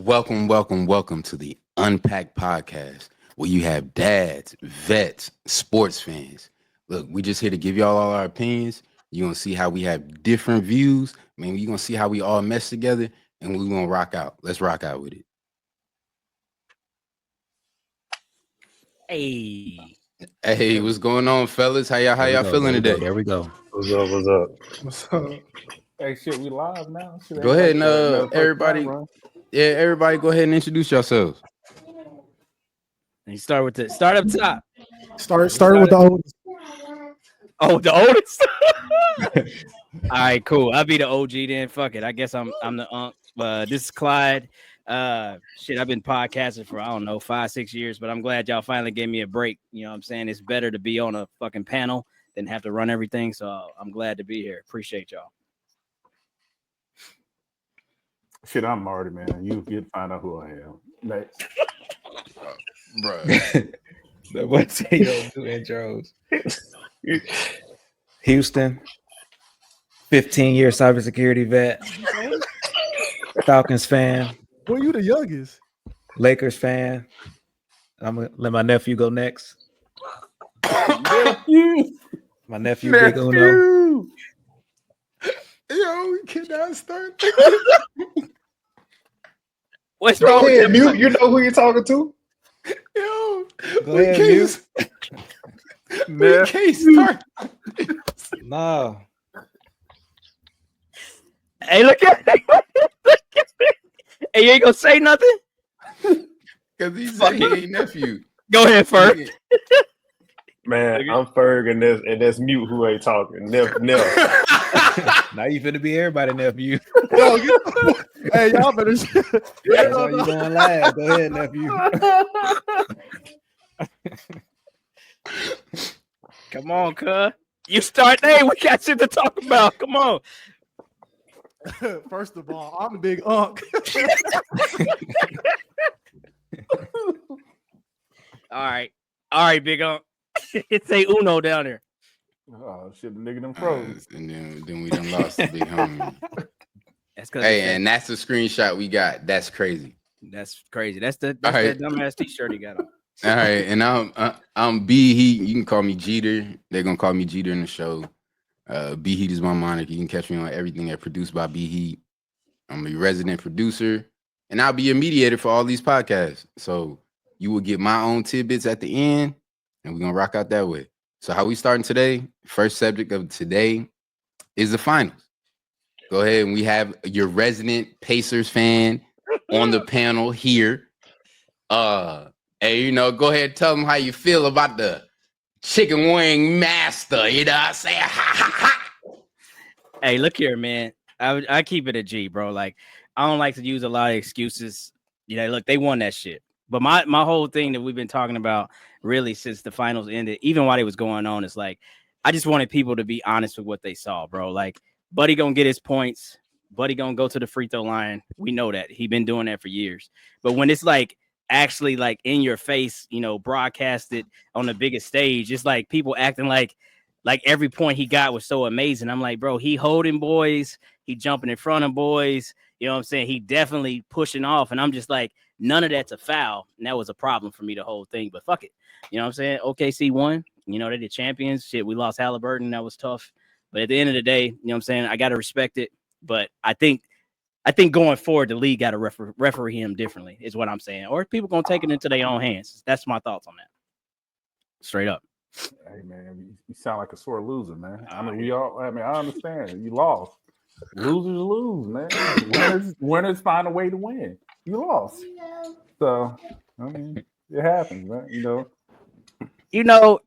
Welcome to the Unpacked Podcast, where you have dads, vets, sports fans. Look, we just here to give y'all all our opinions. You're going to see how we have different views. You're going to see how we all mesh together, and we're going to rock out. Let's rock out with it. Hey, what's going on, fellas? How y'all feeling today? There we go. What's up? Hey, shit, we live now. Shit, go ahead and everybody go ahead and introduce yourselves. And you start up top. Start with the oldest. Oh, the oldest. All right, cool. I'll be the OG then. Fuck it. I guess I'm the unk. This is Clyde. I've been podcasting for 5-6 years, but I'm glad y'all finally gave me a break. You know what I'm saying? It's better to be on a fucking panel than have to run everything. So I'm glad to be here. Appreciate y'all. Shit, I'm Marty, man. You find out who I am. Next. Bro. That boy say you don't do intros. Houston, 15-year cybersecurity vet, Falcons fan. Boy, you the youngest. Lakers fan. I'm gonna let my nephew go next. My nephew Big Uno. Yo, we cannot start. What's wrong with you? Mute. You know who you're talking to? Yo, go ahead, Mute. We can't start. No. Hey, look at me. Hey, you ain't gonna say nothing? Because he's like, he ain't nephew. Go ahead, Ferg. Man, I'm Ferg and that's Mute who ain't talking. Neff. Now you finna be everybody nephew. Hey, y'all better. That's why you going live. Go ahead, nephew. Come on, cuz. You start. Hey, we got shit to talk about. Come on. First of all, I'm Big Unk. All right, Big Unk. It's a Uno down there. Oh shit, the nigga them froze. And then we done lost the big homie. That's cause and that's the screenshot we got. That's crazy. That's crazy. That's that dumbass t-shirt he got on. All right, and I'm B Heat. You can call me Jeter. They're gonna call me Jeter in the show. B Heat is my moniker. You can catch me on everything that's produced by B Heat. I'm a resident producer, and I'll be a mediator for all these podcasts. So you will get my own tidbits at the end, and we're gonna rock out that way. So how we starting today? First subject of today is the finals. Go ahead, and we have your resident Pacers fan on the panel here. Hey, go ahead and tell them how you feel about the chicken wing master. You know what I'm saying? Hey, look here, man. I keep it a G, bro. Like, I don't like to use a lot of excuses. Look, they won that shit. But my whole thing that we've been talking about really since the finals ended, even while it was going on, is like, I just wanted people to be honest with what they saw, bro. Like, Buddy gonna get his points. Buddy gonna go to the free throw line. We know that. He been doing that for years. But when it's like actually like in your face, broadcasted on the biggest stage, it's like people acting like every point he got was so amazing. I'm like, bro, he holding boys. He jumping in front of boys. You know what I'm saying? He definitely pushing off. And I'm just like, none of that's a foul. And that was a problem for me, the whole thing. But fuck it. You know what I'm saying? OKC won. They the champions. Shit, we lost Halliburton. That was tough. But at the end of the day, you know what I'm saying? I got to respect it. But I think going forward, the league got to referee him differently is what I'm saying. Or people going to take it into their own hands. That's my thoughts on that. Straight up. Hey, man, you sound like a sore loser, man. I understand. You lost. Losers lose, man. Winners find a way to win. You lost. So, it happens, man.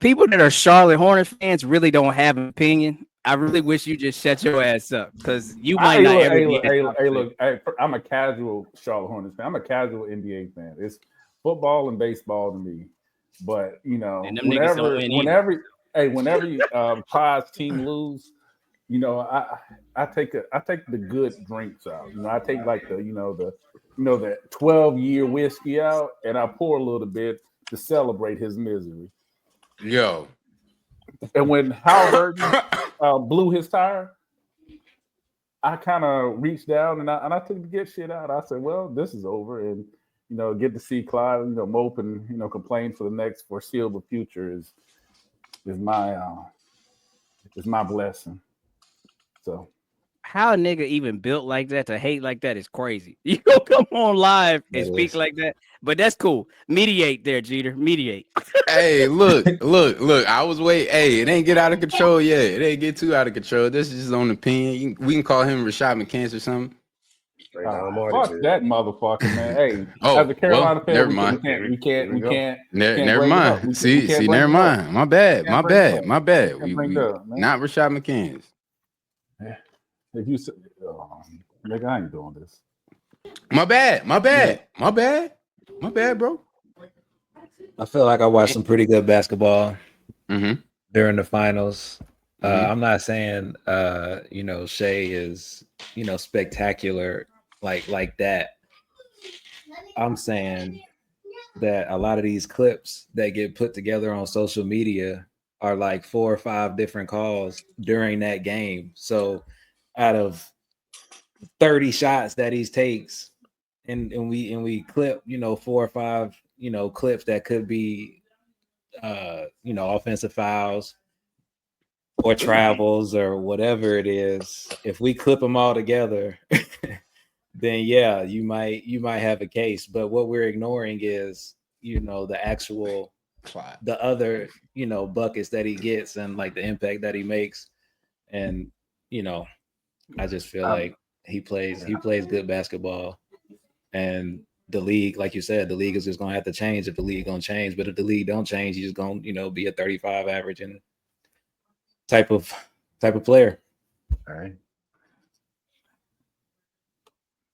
People that are Charlotte Hornets fans really don't have an opinion. I really wish you just shut your ass up because you might not ever be. Hey, I'm a casual Charlotte Hornets fan. I'm a casual NBA fan. It's football and baseball to me. But whenever you Prize team lose, I take the good drinks out. I take like the 12-year whiskey out, and I pour a little bit to celebrate his misery. Yo. And when Halliburton blew his tire, I kind of reached down and I took the get shit out. I said, well, this is over, and get to see Clyde, mope and complain for the next foreseeable future is my blessing. So. How a nigga even built like that to hate like that is crazy. You go come on live and speak like that, but that's cool. Mediate there, Jeter. Mediate. Hey, look. I was waiting. Hey, it ain't get out of control yet. It ain't get too out of control. This is his own opinion. We can call him Rashad McCants or something. Fuck that motherfucker, man. Hey, as a Carolina fan, never mind. We can't. Never mind. See, never mind. My bad. We not Rashad McCants. If you say, nigga, I ain't doing this. My bad, bro. I feel like I watched some pretty good basketball during the finals. I'm not saying Shea is spectacular like that. I'm saying that a lot of these clips that get put together on social media are like 4 or 5 different calls during that game. So out of 30 shots that he takes, and we clip 4 or 5 clips that could be offensive fouls or travels or whatever it is. If we clip them all together, then yeah, you might have a case. But what we're ignoring is the actual the other buckets that he gets and like the impact that he makes. And I just feel like he plays good basketball, and the league, like you said, the league is just gonna have to change if the league gonna change. But if the league don't change, he's just gonna be a 35 average and type of player. All right.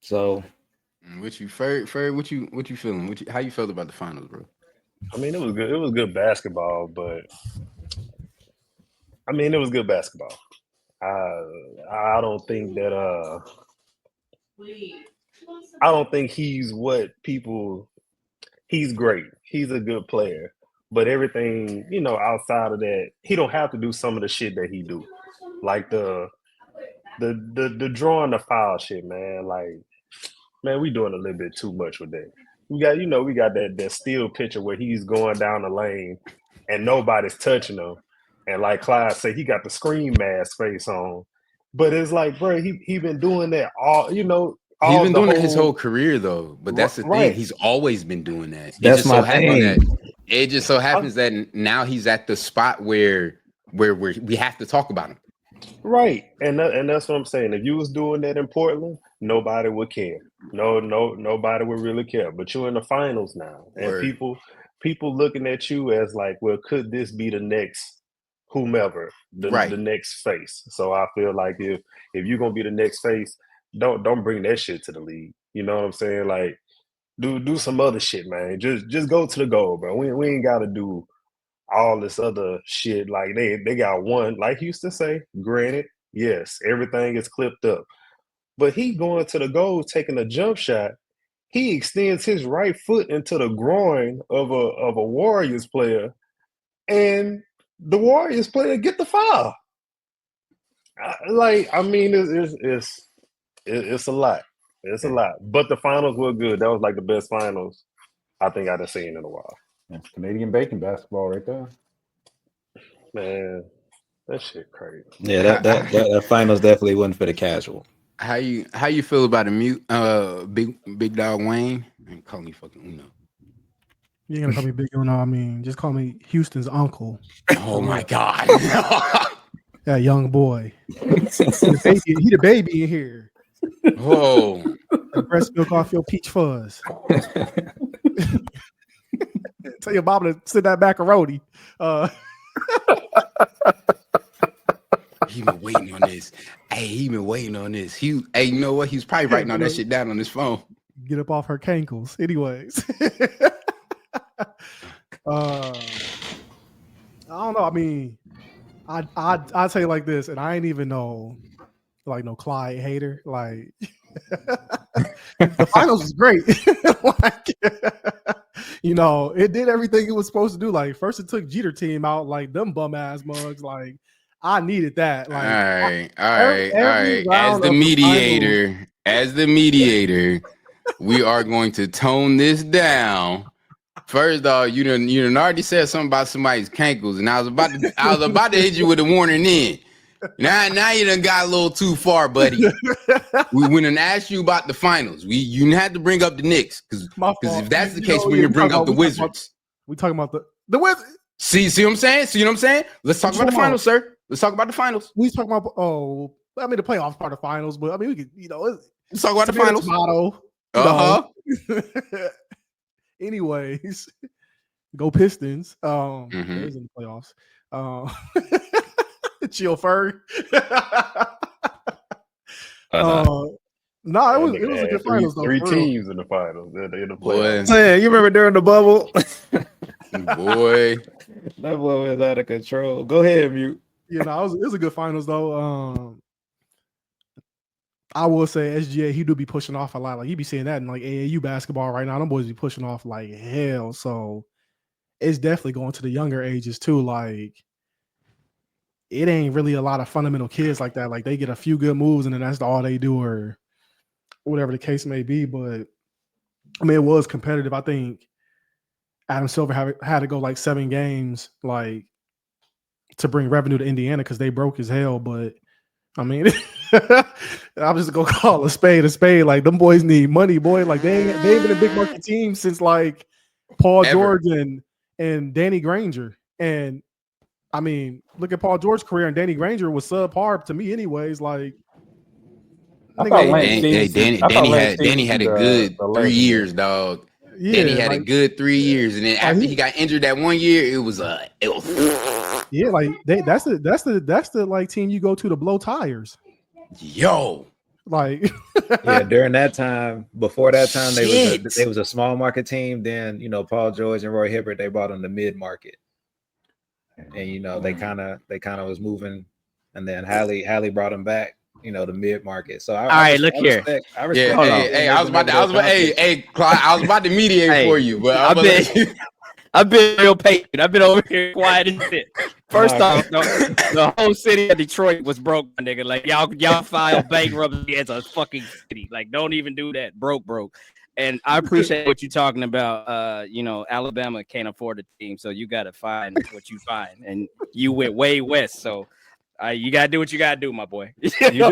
So, what you Ferry? What you feeling? How you felt about the finals, bro? I mean, it was good. It was good basketball, but it was good basketball. I don't think that I don't think he's what people. He's great. He's a good player, but everything outside of that, he don't have to do some of the shit that he do, like the drawing the foul shit, man. Like, man, we doing a little bit too much with that. We got that still picture where he's going down the lane and nobody's touching him, and like Clyde said, he got the scream mask face on. But it's like, bro, he been doing that all, he's been doing it his whole career, though. But that's the thing; he's always been doing that. That's my thing. It just so happens that now he's at the spot where we have to talk about him. Right, and that's what I'm saying. If you was doing that in Portland, nobody would care. Nobody would really care. But you're in the finals now, and people looking at you as like, well, could this be the next whomever, the next face? So I feel like if you're gonna be the next face, don't bring that shit to the league. You know what I'm saying? Like, do some other shit, man. Just go to the goal, bro. We ain't gotta do all this other shit. Like they got one, like he used to say, granted, yes, everything is clipped up. But he going to the goal, taking a jump shot, he extends his right foot into the groin of a Warriors player, and the Warriors player get the foul. It's a lot. It's a lot. But the finals were good. That was like the best finals I think I've seen in a while. Yeah, Canadian bacon basketball right there. Man, that shit crazy. Yeah, that finals definitely wasn't for the casual. How you feel about big dog Wayne? And call me fucking Uno. You ain't gonna call me Big Uno. I mean, just call me Houston's uncle. Oh my God. That young boy. He the baby in here. Whoa. Breast milk off your peach fuzz. Tell your mama to send that macaroni. He been waiting on this. Hey, he been waiting on this. Hey, you know what? He's probably writing all that shit down on his phone. Get up off her cankles. Anyways. I don't know. I mean, I'd say like this, and I ain't even no Clyde hater. Like the finals was great. It did everything it was supposed to do. Like first it took Jeter team out, like them bum ass mugs. Like I needed that. Like, all right. As the mediator, we are going to tone this down. First off, you done already said something about somebody's cankles, and I was about to hit you with a warning then. Now you done got a little too far, buddy. We done asked you about the finals. You had to bring up the Knicks because if that's the case, we can bring up the Wizards. We talking about the Wizards. See what I'm saying? See what I'm saying? Let's talk about the finals, sir. Let's talk about the finals. We talking about the playoffs part of finals, but I mean we could let's talk about the finals. Motto. Anyways, go Pistons. There's in the playoffs. Chill Furry. No, it was a good finals though. Three teams in the finals. They're in the playoffs. Man, you remember during the bubble? Boy, that boy was out of control. Go ahead, Mute. It was a good finals though. I will say SGA, he do be pushing off a lot. Like he be seeing that in like AAU basketball right now. Them boys be pushing off like hell. So it's definitely going to the younger ages too. Like it ain't really a lot of fundamental kids like that. Like they get a few good moves and then that's all they do or whatever the case may be. But I mean, it was competitive. I think Adam Silver had to go like 7 games like to bring revenue to Indiana because they broke as hell. But I mean, I'm just gonna call a spade a spade. Like them boys need money, boy. Like they ain't been a big market team since like Paul George and Danny Granger. And I mean, look at Paul George's career and Danny Granger was subpar to me, anyways. Like, Danny had a good 3 years, dog. Yeah, Danny had a good 3 years, and then after he got injured that 1 year, it was yeah, like that's the like team you go to blow tires. Yo, like yeah, during that time, before that time, they was a small market team. Then Paul George and Roy Hibbert, they brought them to mid market, and they kind of was moving, and then Hallie brought them back. The mid market. So I look here. I was about to mediate for you, but I've been real patient. I've been over here quiet and shit. First off, the whole city of Detroit was broke, my nigga. Like y'all filed bankruptcy as a fucking city. Like don't even do that. Broke. And I appreciate what you're talking about. Alabama can't afford a team, so you got to find what you find, and you went way west, so. You gotta do what you gotta do, my boy. You do. You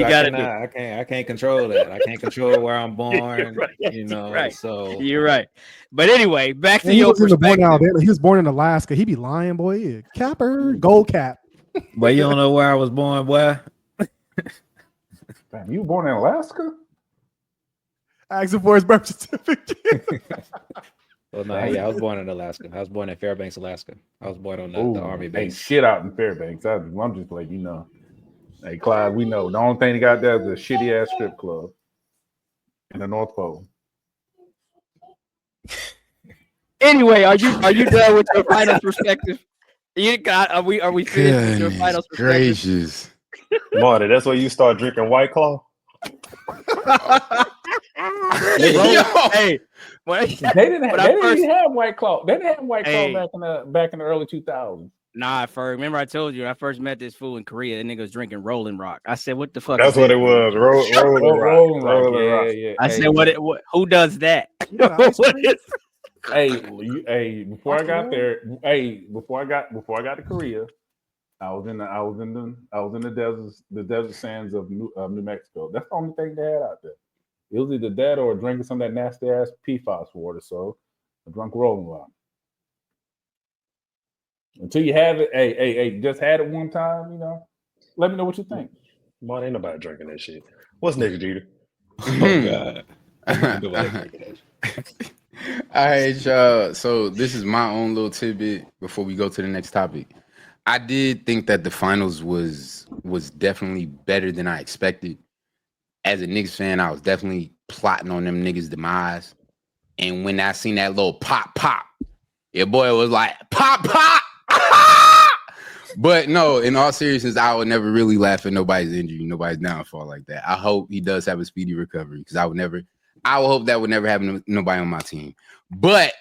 gotta do. I can't control that. I can't control where I'm born. Right. So you're right. But anyway, back to your perspective. He was born in Alaska. He be lying, boy. Yeah. Capper, gold cap. But you don't know where I was born, boy. Damn, you were born in Alaska? Asking for his birth certificate. Well, no, yeah, I was born in Alaska. I was born in Fairbanks, Alaska. I was born on the Army base. Ain't shit out in Fairbanks. I'm just like, hey, Clyde, we know. The only thing they got there is a shitty ass strip club in the North Pole. Anyway, are you done with your final perspective? Are we finished with your final perspective? Gracious. Marty, that's where you start drinking White Claw? Hey, they didn't have White Claw. They didn't have White Claw back in the early 2000s. Nah, remember I told you when I first met this fool in Korea, that nigga was drinking Rolling Rock. I said, "What the fuck?" That's what it was. Rolling Rock. Yeah. I said, "What? Who does that?" Before I got there, before I got to Korea, I was in the desert sands of New Mexico. That's the only thing they had out there. It was either that or drinking some of that nasty ass PFAS water. So I drank Rolling Rock. Until you have it, just had it one time, let me know what you think. Well, ain't nobody drinking that shit. What's next, Jeter? Oh, God. All right, y'all. So this is my own little tidbit before we go to the next topic. I did think that the finals was definitely better than I expected. As a Knicks fan, I was definitely plotting on them niggas' demise. And when I seen that little pop, your boy was like, pop. But no, in all seriousness, I would never really laugh at nobody's injury, nobody's downfall like that. I hope he does have a speedy recovery because I would hope that would never happen to nobody on my team. But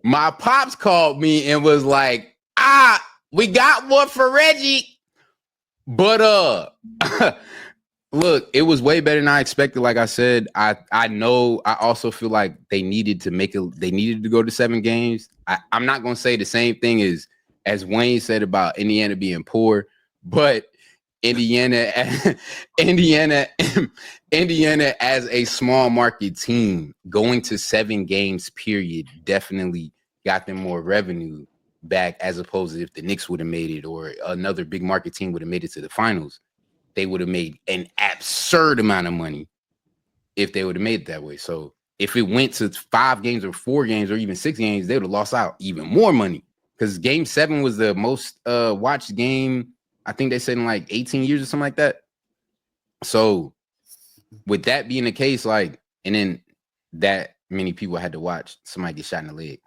my pops called me and was like, We got one for Reggie. But look, it was way better than I expected. Like I said, I know. I also feel like they needed to go to 7 games. I'm not gonna say the same thing as Wayne said about Indiana being poor, but Indiana as a small market team going to 7 games period definitely got them more revenue back, as opposed to if the Knicks would have made it or another big market team would have made it to the finals. They would have made an absurd amount of money if they would have made it that way. So if it went to 5 games or 4 games or even 6 games, they would have lost out even more money, because Game 7 was the most watched game, I think they said, in like 18 years or something like that. So with that being the case, like, and then that many people had to watch somebody get shot in the leg.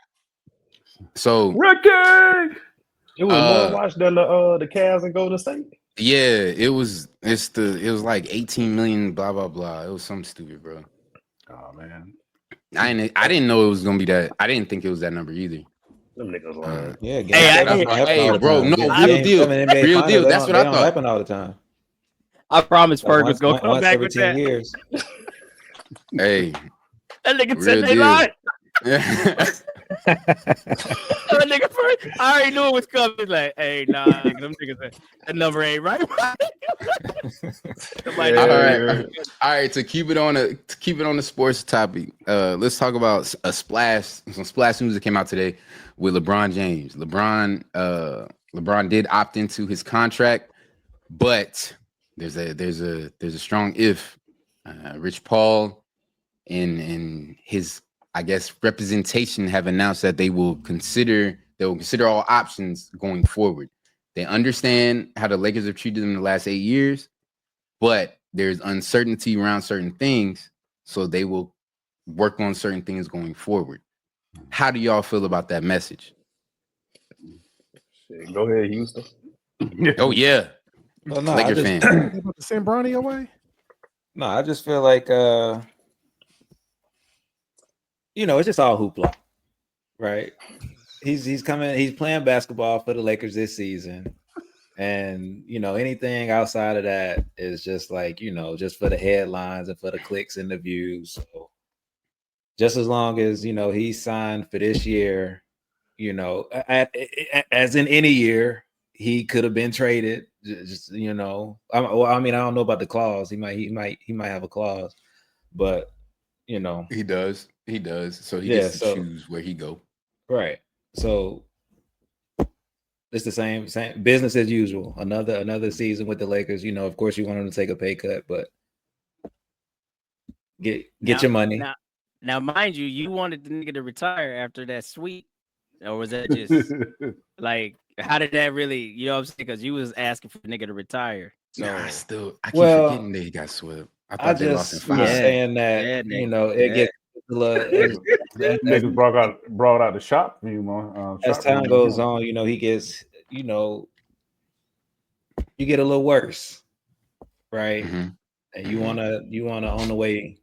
So Ricky, it was more watched than the Cavs and Golden State. Yeah, it was like 18 million, blah blah blah. It was something stupid, bro. Oh man, I didn't know it was gonna be that. I didn't think it was that number either. Them niggas lying. Yeah, hey, bro, no, real deal. Real deal. That's what I thought. Happen all the time. I promise Ferg was gonna come back with that. Years. Hey, that nigga said they lied. That nigga first, I already knew it was coming. He's like, hey, nah, them niggas said that number ain't right. All right. To keep it on the sports topic, let's talk about some splash news that came out today with LeBron James. LeBron did opt into his contract, but there's a strong if. Rich Paul and his, I guess, representation have announced that they will consider all options going forward. They understand how the Lakers have treated them in the last 8 years, but there's uncertainty around certain things, so they will work on certain things going forward. How do y'all feel about that message? Shit, go ahead, Houston. Oh yeah, well, no, Laker fan. About to send Bronny away? No, I just feel like it's just all hoopla, right? He's playing basketball for the Lakers this season, and anything outside of that is just like just for the headlines and for the clicks and the views. So just as long as he's signed for this year, as in any year, he could have been traded. Just I mean, I don't know about the clause. He might have a clause, but he does. So he gets to choose where he go. Right. So it's the same business as usual. Another season with the Lakers. Of course, you want him to take a pay cut, but get your money. Now, mind you, you wanted the nigga to retire after that sweep, or was that just like? How did that really, you know what I'm saying? Because you was asking for the nigga to retire. So I keep forgetting that he got swept. I thought they lost in 5. Saying that, it gets niggas brought out the shop view, as time goes on, he gets, you get a little worse, right? Mm-hmm. And you wanna on the way,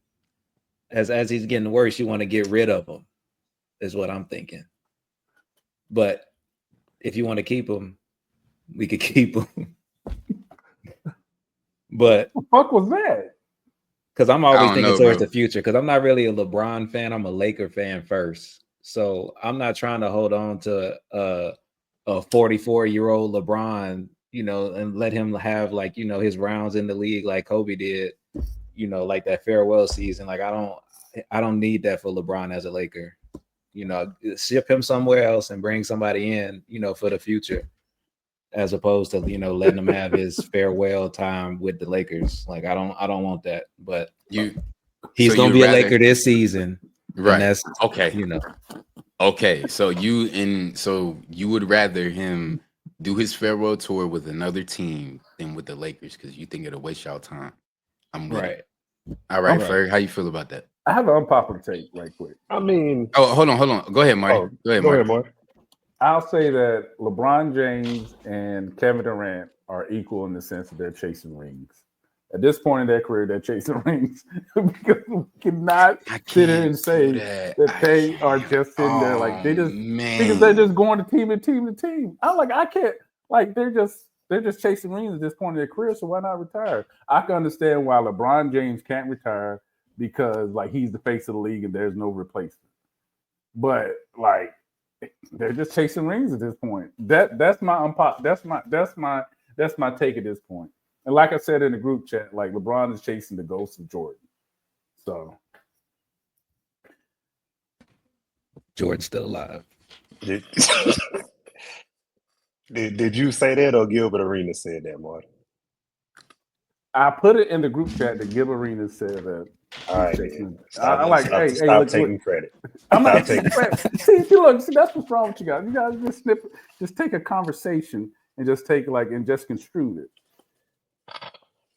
as he's getting worse, you want to get rid of him, is what I'm thinking. But if you want to keep him, we could keep him. But what the fuck was that? Because I'm always thinking towards the future. Because I'm not really a LeBron fan. I'm a Laker fan first. So I'm not trying to hold on to a 44-year-old LeBron, and let him have his rounds in the league like Kobe did, like that farewell season. Like I don't need that for LeBron as a Laker. Ship him somewhere else and bring somebody in, for the future, as opposed to, letting him have his farewell time with the Lakers. Like, I don't want that, but he's going to be a Laker this season. Right. That's okay. Okay. So you would rather him do his farewell tour with another team than with the Lakers, because you think it'll waste y'all time. I'm with it. All right, Ferg, how you feel about that? I have an unpopular take right quick. I mean, hold on. Go ahead, Marty. Go ahead, Marty. I'll say that LeBron James and Kevin Durant are equal in the sense that they're chasing rings. At this point in their career, they're chasing rings because we cannot sit here and say that they are just sitting there like they just because they're just going to team to team to team. I can't. Like they're just chasing rings at this point in their career. So why not retire? I can understand why LeBron James can't retire because like he's the face of the league and there's no replacement. But like they're just chasing rings at this point. That's my take at this point. And like I said in the group chat, like LeBron is chasing the ghost of Jordan. So Jordan's still alive. Did you say that or Gilbert Arenas said that, Marty? I put it in the group chat that Gilbert Arenas said that. All right, stop taking credit. I'm not taking credit. See, that's what's wrong with you guys. You guys just take a conversation and just take and just construe it.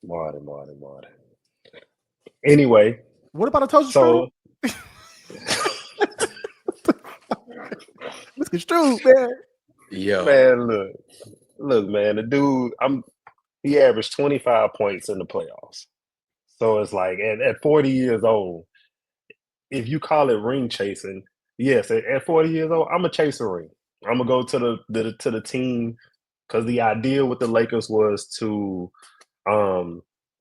Marty. Anyway, what about a toaster strudel? It's construed, man. Yo, man, look, man. The dude, he averaged 25 points in the playoffs. So it's like at 40 years old, if you call it ring chasing, yes, at 40 years old, I'm gonna chase a ring. I'm gonna go to the team because the idea with the Lakers was to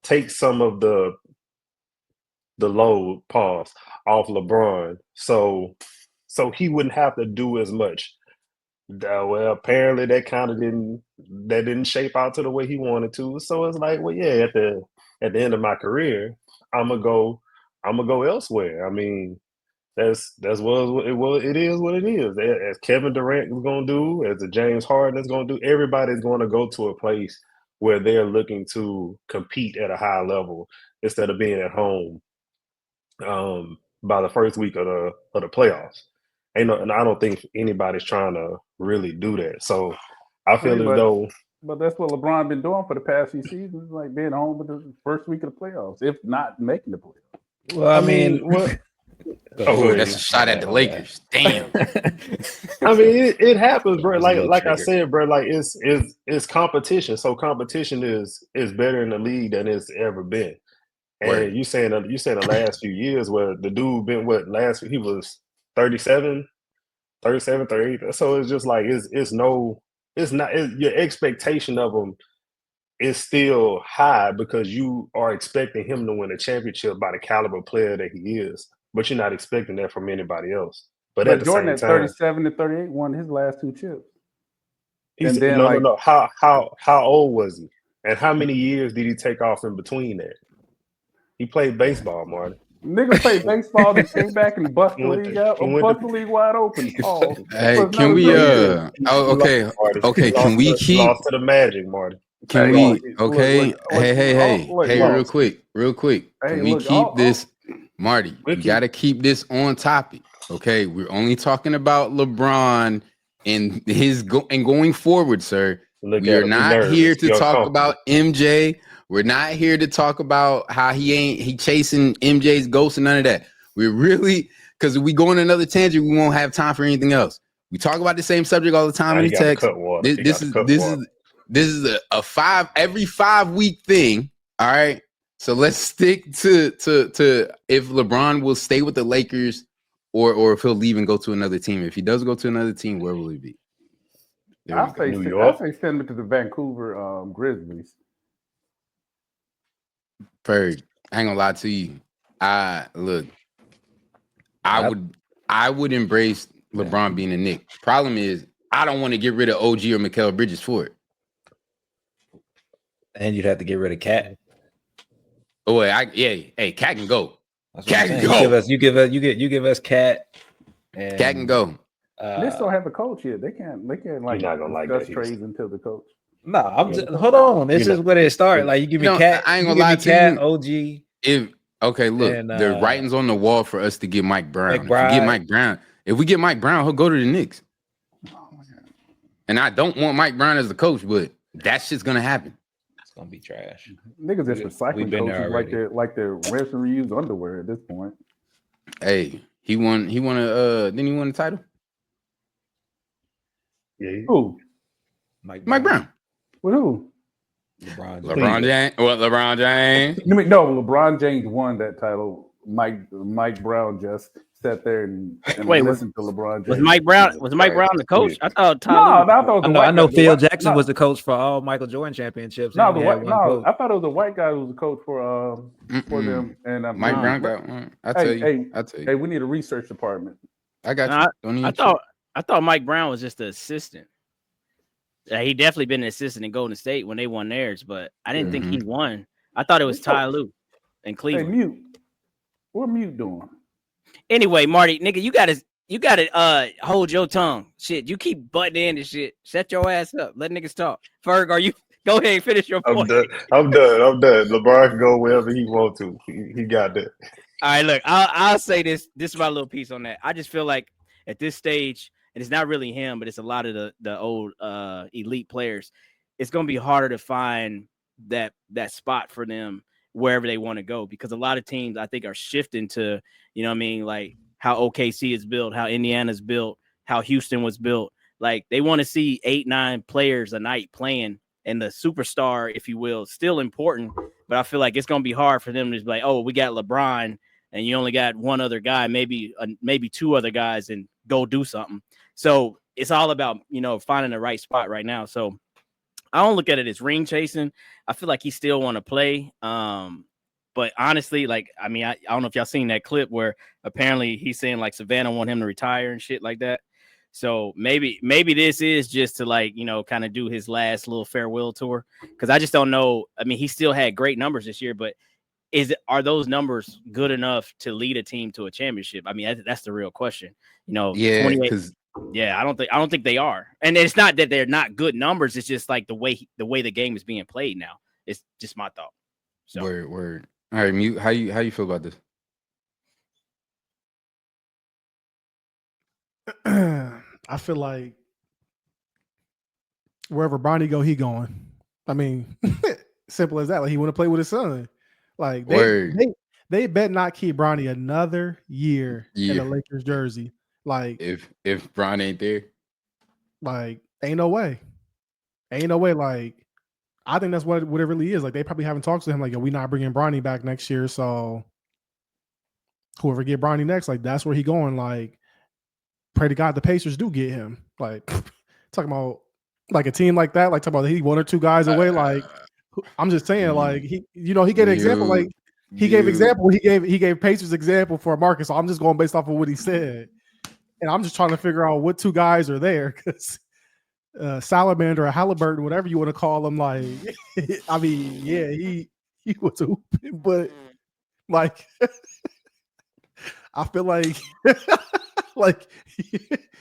take some of the load off LeBron, so he wouldn't have to do as much. Well, apparently that kind of didn't shape out to the way he wanted to. So it's like, well, yeah, at the end of my career, I'm gonna go elsewhere. I mean, that's what it is what it is. As Kevin Durant is gonna do, as James Harden is gonna do, everybody's gonna go to a place where they're looking to compete at a high level instead of being at home by the first week of the playoffs. And I don't think anybody's trying to really do that. So I feel as though. But that's what LeBron been doing for the past few seasons, like being home with the first week of the playoffs, if not making the playoffs. Well, I mean, that's a shot at the Lakers. Damn. I mean, it happens, bro. Like I said, bro. Like it's competition. So competition is better in the league than it's ever been. And Word. you saying the last few years where the dude been he was 37, 38. So it's just like your expectation of him is still high because you are expecting him to win a championship by the caliber player that he is, but you're not expecting that from anybody else. But at the Jordan same time, 37 to 38 won his last two chips. No. How old was he? And how many years did he take off in between that? He played baseball, Marty. Niggas played baseball, they came back and bust the league out, bust the league wide open. Oh, hey, can we? Okay. Can we keep? Lost to the Magic, Marty. Can we? Okay. Hey, real quick. Can we keep this, Marty? We got to keep this on topic. Okay, we're only talking about LeBron and going forward, sir. We are not here to talk about MJ. We're not here to talk about how he chasing MJ's ghost and none of that. We're really, because if we go on another tangent, we won't have time for anything else. We talk about the same subject all the time in the text. This is a every 5 week thing. All right. So let's stick to if LeBron will stay with the Lakers or if he'll leave and go to another team. If he does go to another team, where will he be? I'll say send him to the Vancouver Grizzlies. Ferg, I ain't gonna lie to you. I would embrace LeBron being a Knick. Problem is, I don't want to get rid of OG or Mikal Bridges for it. And you'd have to get rid of Cat. Oh wait, Cat can go. Cat can go. You give us Cat. And Cat can go. They still have a coach yet. They can't like not gonna discuss trades until the coach. No, hold on. This is where it started. Like you give me Cat. I ain't gonna lie to Cat, you. OG. Look, the writing's on the wall for us to get Mike Brown. If we get Mike Brown, he'll go to the Knicks. Oh my God. And I don't want Mike Brown as the coach, but that shit's gonna happen. It's gonna be trash. Niggas just recycling coaches like they're rinse and reuse underwear at this point. Hey, he won didn't he win the title? Yeah. Who? Mike Brown. With who? LeBron James. What, LeBron James? No, LeBron James won that title. Mike Brown just sat there and Wait, listened to LeBron James. Was Mike Brown the coach? I thought I know Phil Jackson was the coach for all Michael Jordan championships. I thought it was a white guy who was the coach for them. And Mike Brown got one. I tell you. Hey, we need a research department. I got you. I thought Mike Brown was just the assistant. He definitely been an assistant in Golden State when they won theirs, but I didn't think he won. I thought it was Ty Lue in Cleveland. Hey, Mute. What Mute doing? Anyway, Marty, nigga, you gotta hold your tongue. Shit, you keep butting in and shit. Shut your ass up. Let niggas talk. Ferg, are you? Go ahead and finish your point. I'm done. LeBron can go wherever he want to. He got that. All right, look, I'll say this. This is my little piece on that. I just feel like at this stage, and it's not really him, but it's a lot of the old elite players. It's gonna be harder to find that spot for them wherever they want to go, because a lot of teams I think are shifting to, you know what I mean, like how OKC is built, how Indiana's built, how Houston was built. Like they want to see 8-9 players a night playing, and the superstar, if you will, still important. But I feel like it's going to be hard for them to be like, oh, we got LeBron and you only got one other guy, maybe two other guys, and go do something. So it's all about, you know, finding the right spot right now. So I don't look at it as ring chasing. I feel like he still want to play. But honestly, like, I mean, I don't know if y'all seen that clip where apparently he's saying like Savannah want him to retire and shit like that. So maybe this is just to, like, you know, kind of do his last little farewell tour, because I just don't know. I mean, he still had great numbers this year, but are those numbers good enough to lead a team to a championship? I mean, that's the real question. You know, I don't think they are. And it's not that they're not good numbers. It's just like the way the game is being played now. It's just my thought. So Word. All right, Mute. How you feel about this? I feel like wherever Bronny go, he going. I mean, simple as that. Like, he want to play with his son. Like they bet not keep Bronny another year in the Lakers jersey. Like if Bron ain't there, like ain't no way. Like I think that's what it really is. Like they probably haven't talked to him. Like, yo, we not bringing Bronny back next year, so whoever get Bronny next, like that's where he going. Like, pray to God the Pacers do get him. Like talking about like a team like that. Like talking about he one or two guys away. Like I'm just saying, like he gave an example. Like he gave Pacers example for Marcus. So I'm just going based off of what he said, and I'm just trying to figure out what two guys are there, because Salamander or Halliburton, whatever you want to call him, like I mean, yeah, he was hooping, but like I feel like like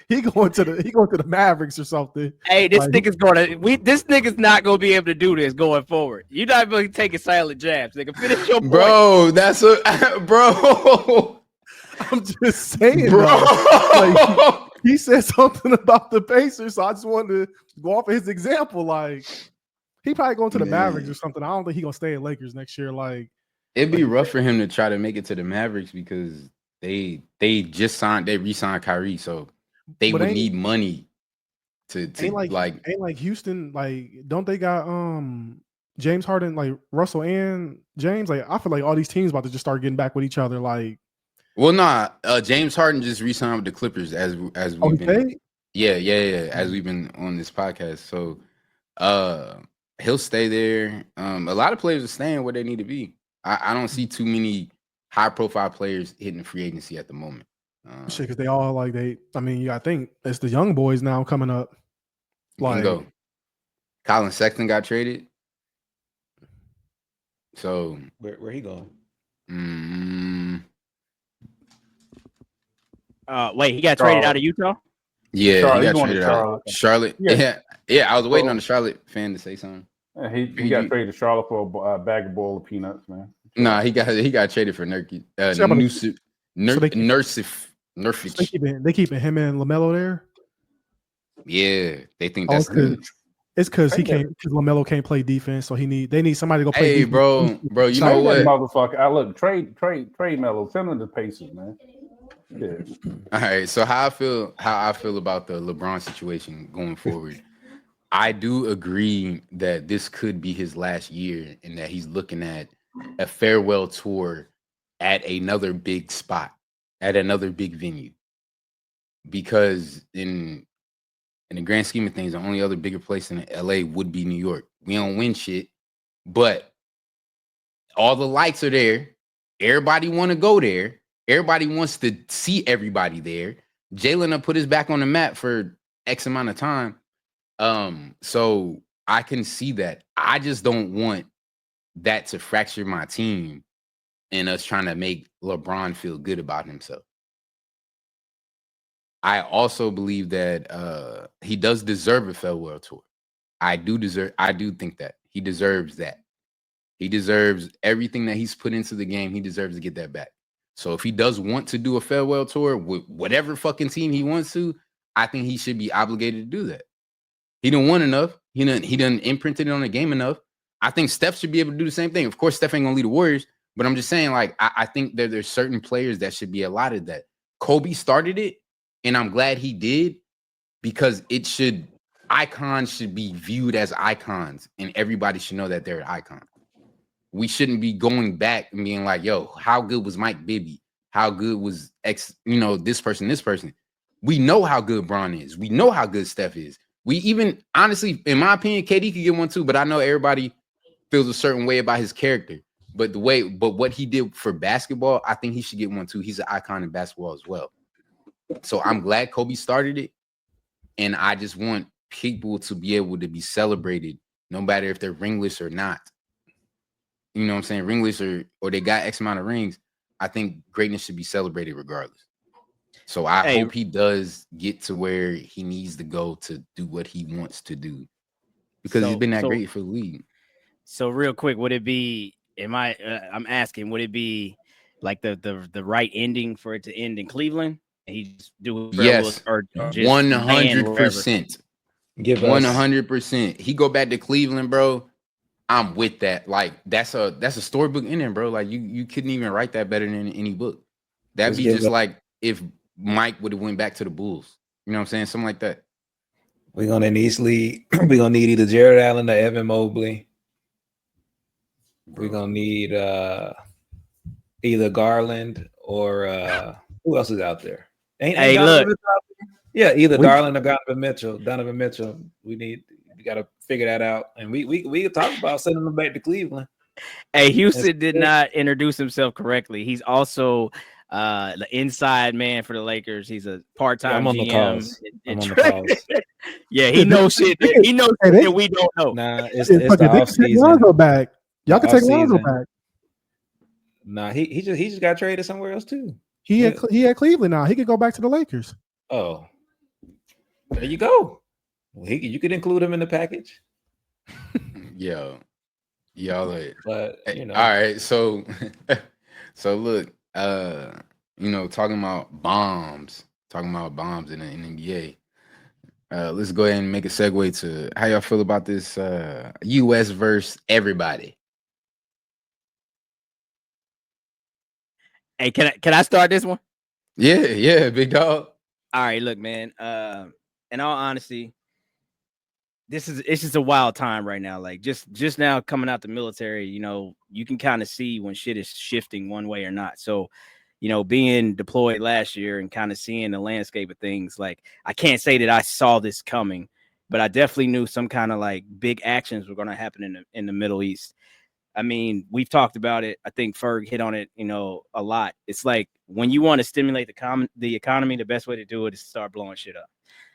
he going to the Mavericks or something. Hey, this nigga's not gonna be able to do this going forward. You're not going to take a silent jabs, nigga. Finish your point. Bro. That's bro. I'm just saying, bro. Like, he said something about the Pacers, so I just wanted to go off of his example. Like, he probably going to the Mavericks or something. I don't think he gonna stay at Lakers next year. Like, it'd be rough for him to try to make it to the Mavericks, because they re-signed Kyrie, so they would need money to ain't like Houston. Like, don't they got James Harden, like Russell and James? Like, I feel like all these teams about to just start getting back with each other. Like, well, nah, James Harden just re-signed with the Clippers as we've been. Yeah, as we've been on this podcast. So he'll stay there. A lot of players are staying where they need to be. I don't see too many high-profile players hitting free agency at the moment. Shit, because they all like I mean, I think it's the young boys now coming up. Like, Colin Sexton got traded. So where he going? Wait, he got traded out of Utah? Yeah, Charlotte, he got traded out. Charlotte. Yeah. I was waiting on the Charlotte fan to say something. Yeah, he got traded to Charlotte for a bag of boiled peanuts, man. Nah, he got traded for Nurkic. They keeping him and LaMelo there. Yeah, they think that's good. It's because LaMelo can't play defense, so they need somebody to go play. Hey, defense. bro, you know what, motherfucker? I look trade Melo, send him to the Pacers, man. Yeah. All right, so how I feel about the LeBron situation going forward. I do agree that this could be his last year, and that he's looking at a farewell tour at another big spot. at another big venue, because in the grand scheme of things, the only other bigger place in LA would be New York. We don't win shit, but all the lights are there. Everybody want to go there. Everybody wants to see everybody there. Jalen put his back on the map for X amount of time. So I can see that. I just don't want that to fracture my team and us trying to make LeBron feel good about himself. I also believe that he does deserve a farewell tour. I do think that he deserves that. He deserves everything that he's put into the game. He deserves to get that back. So if he does want to do a farewell tour with whatever fucking team he wants to, I think he should be obligated to do that. He didn't want enough. He done imprinted it on the game enough. I think Steph should be able to do the same thing. Of course, Steph ain't gonna lead the Warriors, but I'm just saying, like, I think that there's certain players that should be allotted that. Kobe started it, and I'm glad he did, because icons should be viewed as icons, and everybody should know that they're an icon. We shouldn't be going back and being like, yo, how good was Mike Bibby? How good was this person? We know how good Bron is. We know how good Steph is. We even, honestly, in my opinion, KD could get one too, but I know everybody feels a certain way about his character. But what he did for basketball, I think he should get one too. He's an icon in basketball as well. So I'm glad Kobe started it. And I just want people to be able to be celebrated, no matter if they're ringless or not. You know what I'm saying? Ringless or they got X amount of rings. I think greatness should be celebrated regardless. So I hope he does get to where he needs to go to do what he wants to do, because he's been that great for the league. So real quick, would it be? I'm asking, would it be like the right ending for it to end in Cleveland? And he just do yes, or 100%. Give 100%. He go back to Cleveland, bro. I'm with that. Like that's a storybook ending, bro. Like you couldn't even write that better than any book. That'd be just like if Mike would have went back to the Bulls. You know what I'm saying? Something like that. We're gonna need either Jared Allen or Evan Mobley. We're gonna need either Garland or who else is out there? Either Garland or Donovan Mitchell. We got to figure that out, and we talk about sending them back to Cleveland. Hey, Houston did not introduce himself correctly. He's also the inside man for the Lakers. He's a part-time GM. Yeah, he knows shit. He knows shit that we don't know. Nah, it's the off season. Back. Y'all can take Lonzo back. Nah, he just got traded somewhere else too. He at Cleveland now. He could go back to the Lakers. Oh, there you go. Well, you could include him in the package. Y'all like, but all right. So look, talking about bombs in the NBA. Let's go ahead and make a segue to how y'all feel about this U.S. versus everybody. Hey, can I start this one? Yeah, big dog. All right, look, man. In all honesty, it's just a wild time right now. Like just now coming out the military, you can kind of see when shit is shifting one way or not. So, being deployed last year and kind of seeing the landscape of things, like I can't say that I saw this coming, but I definitely knew some kind of like big actions were going to happen in the Middle East. I mean, we've talked about it. I think Ferg hit on it, a lot. It's like when you want to stimulate the economy, the best way to do it is to start blowing shit up.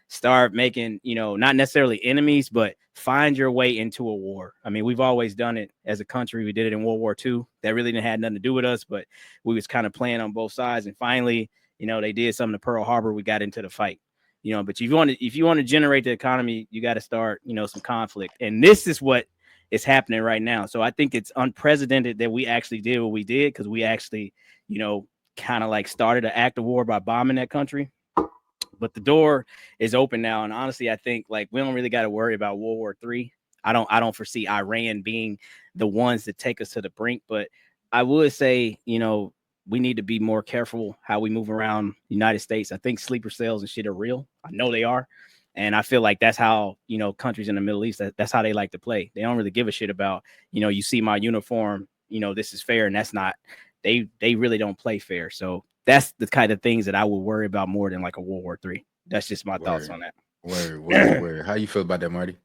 Start making, not necessarily enemies, but find your way into a war. I mean, we've always done it as a country. We did it in World War II. That really didn't have nothing to do with us, but we was kind of playing on both sides. And finally, they did something to Pearl Harbor. We got into the fight, but if you want to generate the economy, you got to start, some conflict. And this is what is happening right now. So I think it's unprecedented that we actually did what we did, because we actually, kind of like started an act of war by bombing that country. But the door is open now. And honestly, I think like we don't really got to worry about World War III. I don't foresee Iran being the ones that take us to the brink. But I would say, we need to be more careful how we move around the United States. I think sleeper cells and shit are real. I know they are. And I feel like that's how, countries in the Middle East, that's how they like to play. They don't really give a shit about, you see my uniform, this is fair. And that's not, they really don't play fair. So that's the kind of things that I would worry about more than like a World War III. That's just my thoughts on that. Word. How you feel about that, Marty?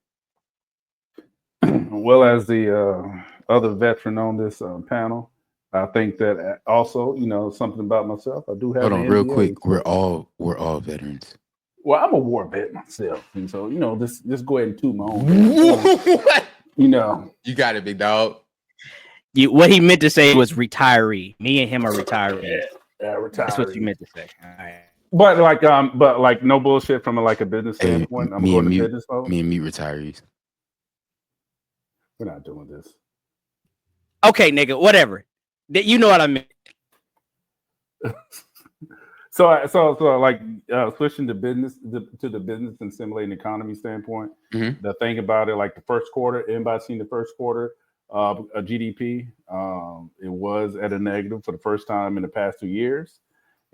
Well, as the other veteran on this panel, I think that also, something about myself. I do have. Hold on, real quick. We're all veterans. Well, I'm a war vet myself, and so just go ahead and toot my own. What? You got it, big dog. What he meant to say was retiree. Me and him are retirees. Yeah, retiree. That's what you meant to say. All right. But like no bullshit from a business standpoint. I'm going to business mode. Me and me retirees. We're not doing this. Okay, nigga, whatever. You know what I mean. So switching to business to the business and simulating economy standpoint. Mm-hmm. The thing about it, like the first quarter, anybody seen the first quarter of a GDP? It was at a negative for the first time in the past 2 years.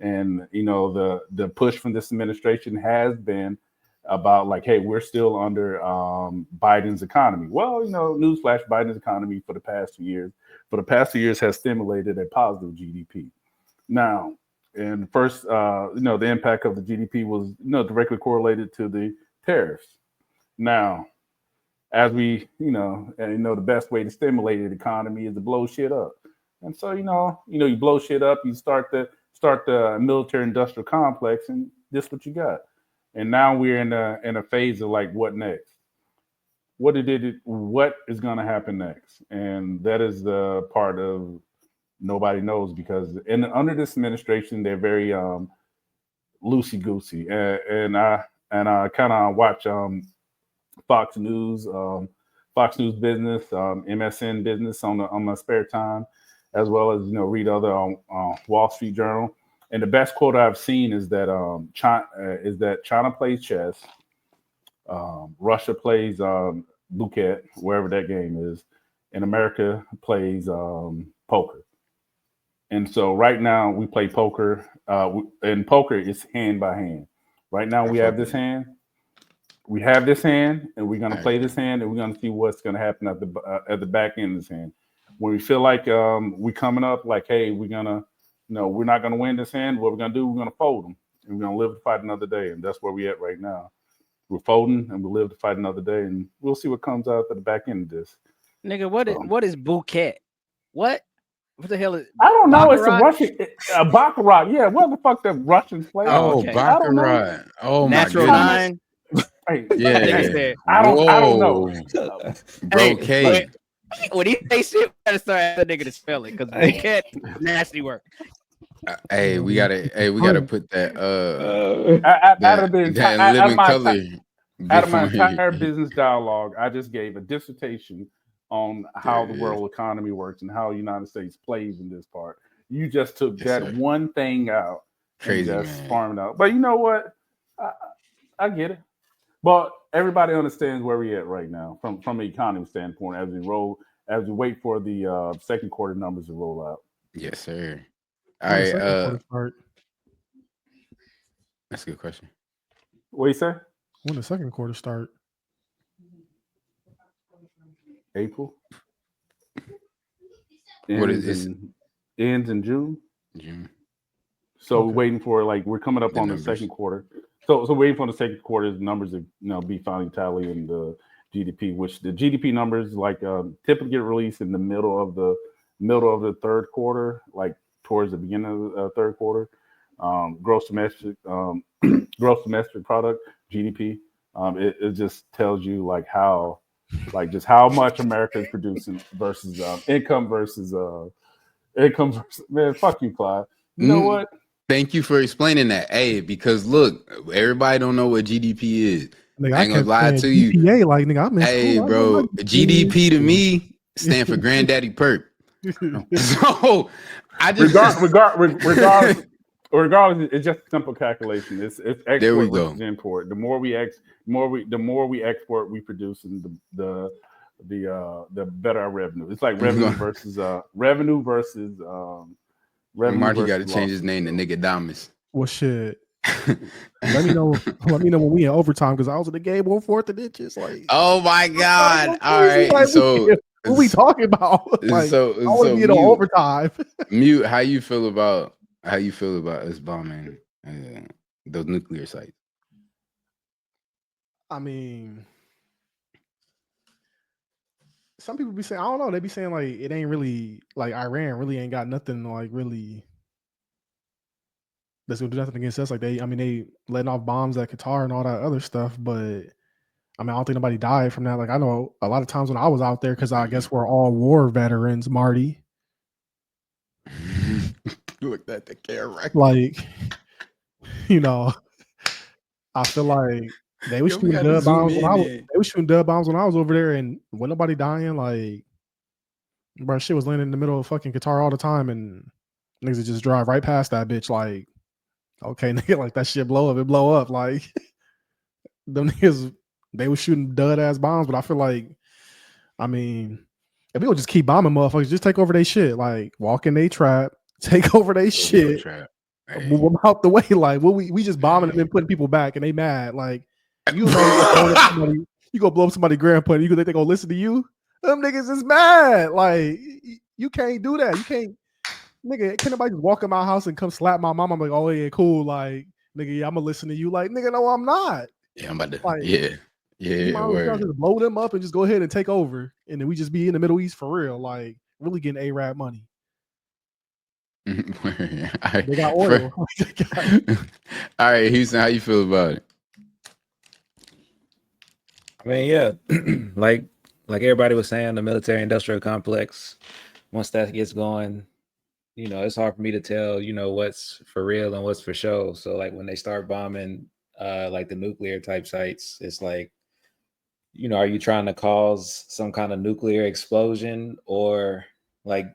And the push from this administration has been about like, hey, we're still under Biden's economy. Well, newsflash, Biden's economy for the past 2 years has stimulated a positive GDP. Now, and first, the impact of the GDP was directly correlated to the tariffs. Now, as we, the best way to stimulate the economy is to blow shit up. And so, you blow shit up, you start the military-industrial complex, and this is what you got. And now we're in a phase of like, what next? What is going to happen next? And that is the part of nobody knows, because under this administration they're very loosey-goosey. And I kind of watch Fox News Business, MSN Business on my spare time, as well as read other Wall Street Journal. And the best quote I've seen is that China plays chess, Russia plays bouquet, wherever that game is, and America plays poker. And so right now we play poker, and poker is hand by hand. Right now we have this hand. We have this hand, and we're going to play this hand, and we're going to see what's going to happen at the back end of this hand. When we feel like we're coming up, like, hey, we're not going to win this hand. What we're going to do, we're going to fold them, and we're going to live to fight another day. And that's where we're at right now. We're folding, and we'll live to fight another day, and we'll see what comes out at the back end of this. Nigga, what is bouquet? What the hell is? I don't know. Baccarat? It's a Russian baccarat. Yeah, what the fuck the Russians play? Oh, okay. Baccarat. Oh, Natural my goodness. Hey, yeah. I don't know. Bro, K. When he say shit, we gotta start asking the nigga to spell it, because bouquet nasty work. Hey, we gotta put that out of my entire business dialogue, I just gave a dissertation on how the world economy works and how the United States plays in this part. You just took one thing out, crazy, and just man. farmed out. But you know what? I get it. But everybody understands where we're at right now from an economy standpoint as we wait for the second quarter numbers to roll out. Yes, sir. All right. That's a good question. What you say? When the second quarter start? April. What is this? Ends in June. June. So we're waiting for we're coming up on the second quarter. So waiting for the second quarter's numbers to be finally tallying the GDP, which the GDP numbers typically get released in the middle of the third quarter, like towards the beginning of the third quarter. Gross domestic product, GDP. It just tells you how much America is producing versus income versus man, fuck you, Clyde. You know what? Thank you for explaining that. Hey, because look, everybody don't know what GDP is. Nigga, I ain't gonna lie to you. GPA, nigga, I'm in hey, school. Bro, GDP to me stand for Granddaddy Perk. So I just regardless, it's just a simple calculation. It's export versus import. The more we export, we produce, and the better our revenue. It's like revenue versus Marty got to change his name to Nigga Damas. Well, shit. Let me know when we in overtime, because I was in the game 1/4 of inches. Oh my God! All right, so what we talking about? I want to get on overtime. Mute. How you feel about how you feel about us bombing those nuclear sites? I mean, some people be saying, I don't know, they be saying like it ain't really like Iran really ain't got nothing like really that's gonna do nothing against us. Like they letting off bombs at Qatar and all that other stuff, but I mean, I don't think nobody died from that. Like I know a lot of times when I was out there, because I guess we're all war veterans, Marty. Look at the camera. Like, you know, I feel like they were shooting dub bombs when I was over there, and when nobody dying, like, bro, shit was landing in the middle of fucking Qatar all the time, and niggas would just drive right past that bitch. Like, okay, nigga, like that shit blow up. Like, them niggas, they were shooting dud ass bombs, but I feel like, I mean, if we would just keep bombing motherfuckers, just take over their shit, like walk in their trap, take over their shit, move them out the way. Like, we just bombing and then putting people back, and they mad. Like, you go blow up somebody's grandpa, and you think they gonna listen to you? Them niggas is mad. Like, you can't do that. You can't, nigga. Can nobody just walk in my house and come slap my mom? I'm like, oh yeah, cool. Like, nigga, yeah, I'm gonna listen to you. Like, nigga, no, I'm not. Yeah, I'm about to. Like, yeah. You might as well just blow them up and just go ahead and take over, and then we just be in the Middle East for real, like really getting Arab money. They got oil. All right, Houston, how you feel about it? I mean, yeah, like everybody was saying, the military-industrial complex. Once that gets going, you know, it's hard for me to tell, you know, what's for real and what's for show. So, like when they start bombing, like the nuclear type sites, it's like, you know, are you trying to cause some kind of nuclear explosion, or like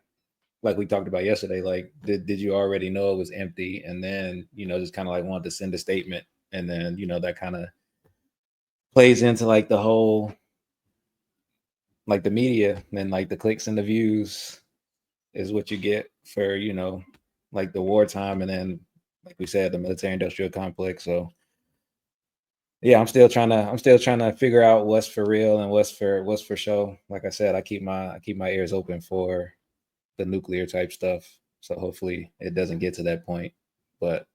we talked about yesterday, like did you already know it was empty, and then, you know, just kind of like wanted to send a statement, and then, you know, that kind of plays into like the whole, like the media, and like the clicks and the views is what you get for, you know, like the wartime, and then like we said, the military industrial complex. So yeah, I'm still trying to figure out what's for real and what's for show. Like I said, I keep my ears open for the nuclear type stuff. So hopefully it doesn't get to that point. But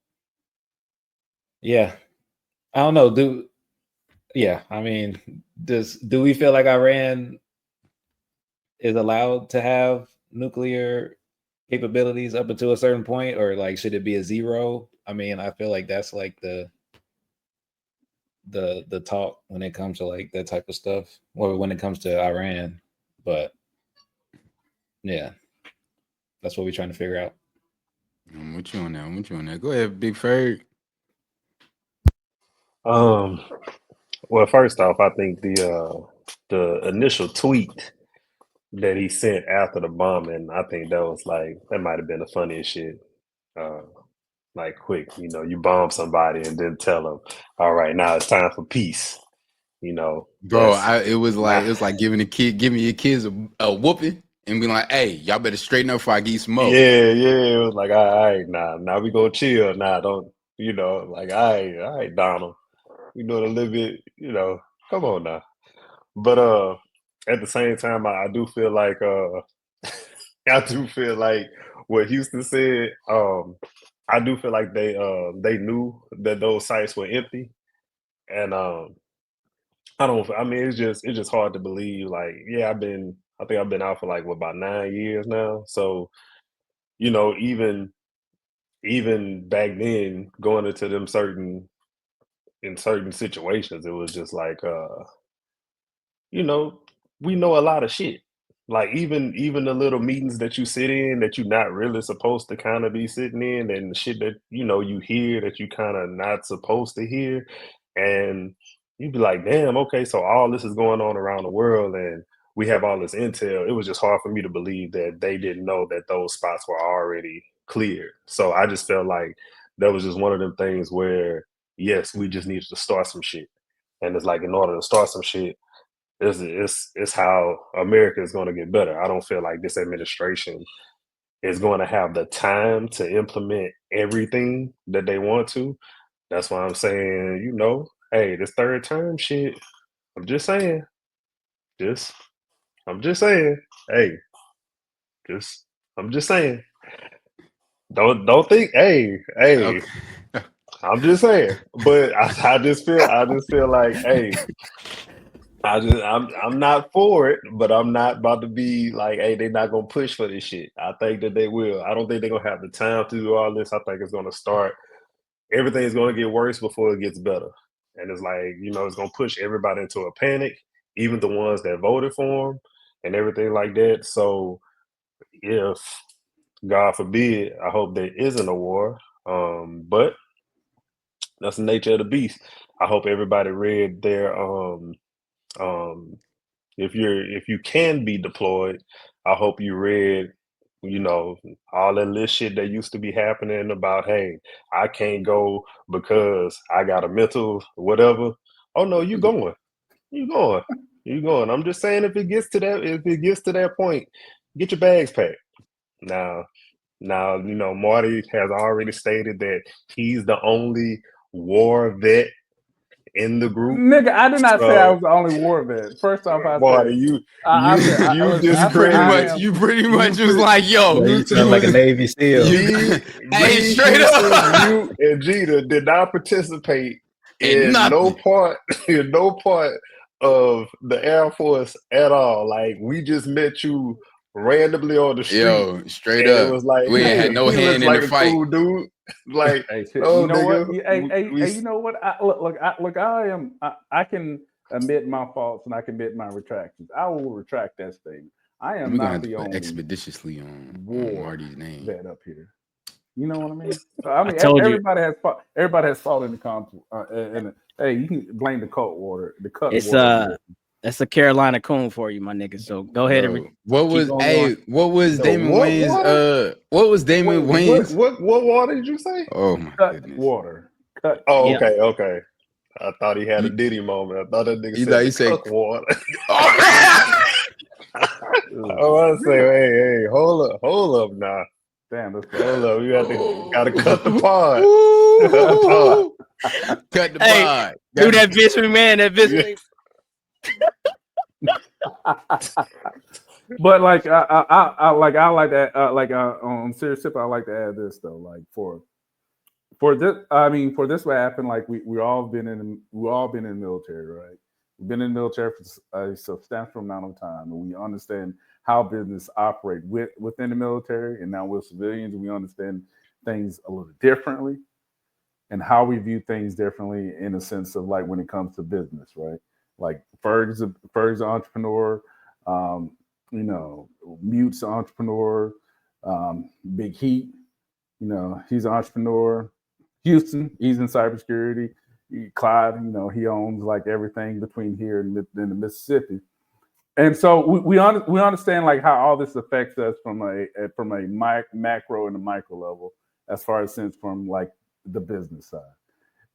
yeah, I don't know. Do we feel like Iran is allowed to have nuclear capabilities up until a certain point, or like should it be a zero? I mean, I feel like that's like the talk when it comes to like that type of stuff, or when it comes to Iran. But yeah, that's what we're trying to figure out. I'm with you on that. Go ahead, Big Ferg. Well, first off, I think the initial tweet that he sent after the bombing, I think that might have been the funniest shit. Like quick, you know, you bomb somebody and then tell them, all right, now it's time for peace. You know, bro, it was like giving your kids a whooping and be like, hey, y'all better straighten up before I get some more. Yeah, it was like, all right, now we gonna chill. Now don't, you know, like, all right, Donald, you know, a little bit, you know, come on now. But at the same time, I do feel like what Houston said. I do feel like they knew that those sites were empty, and I mean, it's just hard to believe. Like, yeah, I think I've been out for like about 9 years now. So, you know, even back then, going into them certain situations, it was just like, you know, we know a lot of shit. Like even the little meetings that you sit in that you're not really supposed to kind of be sitting in, and the shit that, you know, you hear that you kind of not supposed to hear, and you'd be like, damn, okay, so all this is going on around the world, and we have all this intel. It was just hard for me to believe that they didn't know that those spots were already cleared. So I just felt like that was just one of them things where, yes, we just needed to start some shit, and it's like, in order to start some shit, it's how America is going to get better. I don't feel like this administration is going to have the time to implement everything that they want to. That's why I'm saying, you know, hey, this third term shit, I'm just saying, hey, I'm just saying. Don't think. Hey. Okay. I'm just saying, but I just feel like, hey, I'm not for it, but I'm not about to be like, hey, they're not gonna push for this shit. I think that they will. I don't think they're gonna have the time to do all this. I think it's gonna start. Everything's gonna get worse before it gets better, and it's like, it's gonna push everybody into a panic, even the ones that voted for them and everything like that. So, if God forbid, I hope there isn't a war, but that's the nature of the beast. I hope everybody read their if you can be deployed, I hope you read, all that little shit that used to be happening about, hey, I can't go because I got a mental whatever. Oh no, you going. You going. You going. I'm just saying if it gets to that point, get your bags packed. Now, Marty has already stated that he's the only war vet in the group. Nigga, I did not say I was the only war vet. First off, I Marty, you pretty much was like, yo, you sound like a Navy SEAL. Hey, straight up, you and Jeter did not participate in no part of the Air Force at all. Like, we just met you randomly on the street. Yo, straight up. It was like, we ain't had no hand in the fight. Cool dude. Like, hey, no, you know nigga, what? You know what? I can admit my faults and I can admit my retractions. I will retract that statement. I am not the only expeditiously on Marty's name that up here. You know what I mean? Everybody has fought. Everybody has fought in the conflict. Hey, you can blame the cut water. That's a Carolina coon for you, my nigga. So go ahead and what was Damon Wayne's What water did you say? Oh my goodness. Water. Okay. I thought he had a Diddy moment. I thought that nigga said cook water. I say, hey, hold up now. Damn, hold up. You gotta cut the pod. Cut the pod. Do that bitch me, man. That bitch. But like I like that on serious tip, I like to add this though, like for this what happened, like we all been in the military, right? We've been in the military for a substantial amount of time, and we understand how business operate within the military, and now we're civilians, and we understand things a little differently, and how we view things differently in a sense of like when it comes to business, right? Like Ferg's an entrepreneur, Mute's an entrepreneur, Big Heat, he's an entrepreneur. Houston, he's in cybersecurity. Clyde, he owns like everything between here and the Mississippi. And so we understand like how all this affects us from a macro and a micro level, as far as sense from like the business side,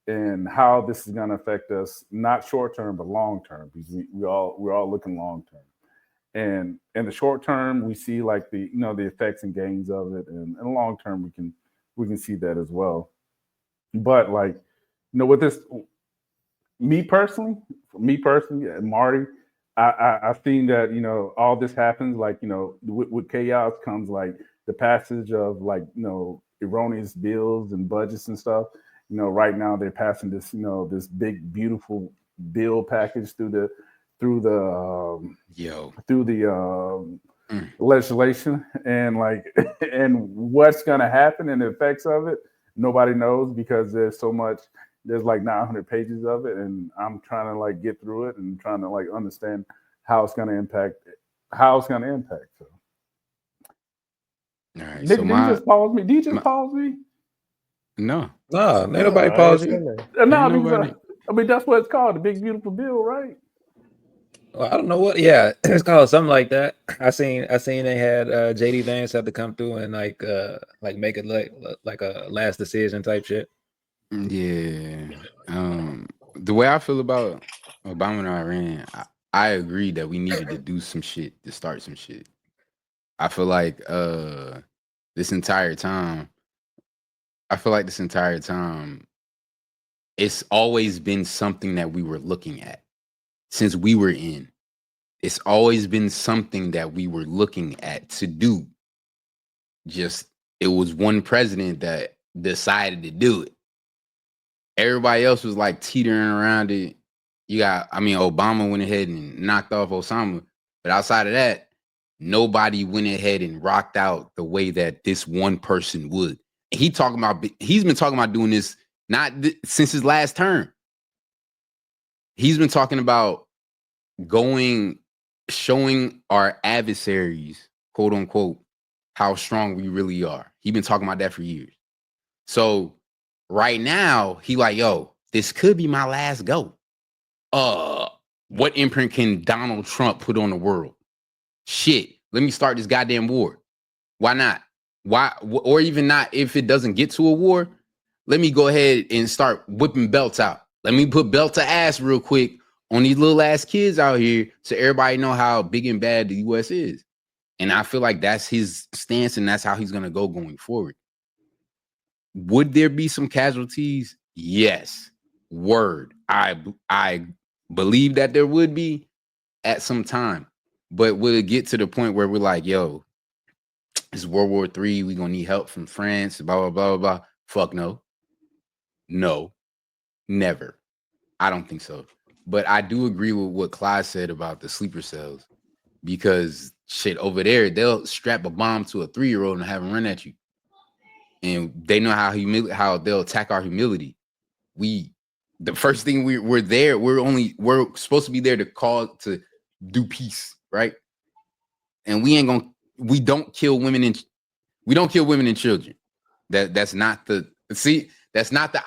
and how this is going to affect us, not short term but long term, because we're all looking long term. And in the short term, we see like the effects and gains of it, and in the long term we can see that as well. But like, with this, me personally, Marty, I've seen that, all this happens, like, with chaos comes like the passage of like, erroneous bills and budgets and stuff. Right now they're passing this, this big, beautiful bill package through the legislation, and like, and what's going to happen and the effects of it, nobody knows, because there's like 900 pages of it, and I'm trying to like get through it and trying to like understand how it's going to impact. So, all right. Nick, did you just pause me? Did you just pause me? No, ain't nobody paused you. No, I mean that's what it's called, the big beautiful bill, right? Well, I don't know what. Yeah, it's called something like that. I seen they had JD Vance have to come through and like make it like a last decision type shit. Yeah. The way I feel about Obama and Iran, I agree that we needed to do some shit to start some shit. I feel like this entire time, it's always been something that we were looking at since we were in. It's always been something that we were looking at to do. Just it was one president that decided to do it. Everybody else was like teetering around it. Obama went ahead and knocked off Osama. But outside of that, nobody went ahead and rocked out the way that this one person would. And he's been talking about doing this since his last term. He's been talking about showing our adversaries, quote unquote, how strong we really are. He's been talking about that for years. So right now, he like, yo, this could be my last go. What imprint can Donald Trump put on the world? Shit, let me start this goddamn war. Why not? Why, or even not, if it doesn't get to a war, let me go ahead and start whipping belts out. Let me put belt to ass real quick on these little ass kids out here so everybody know how big and bad the U.S. is. And I feel like that's his stance, and that's how he's going to go going forward. Would there be some casualties? Yes. Word. I believe that there would be at some time. But will it get to the point where we're like, yo, it's World War III, we're going to need help from France, blah, blah, blah, blah. Fuck no. No. Never. I don't think so. But I do agree with what Clyde said about the sleeper cells, because shit over there, they'll strap a bomb to a 3-year-old and have him run at you. And they know how they'll attack our humility. The first thing we're there, we're supposed to be there to do peace, right? And we don't kill women and children. That's not the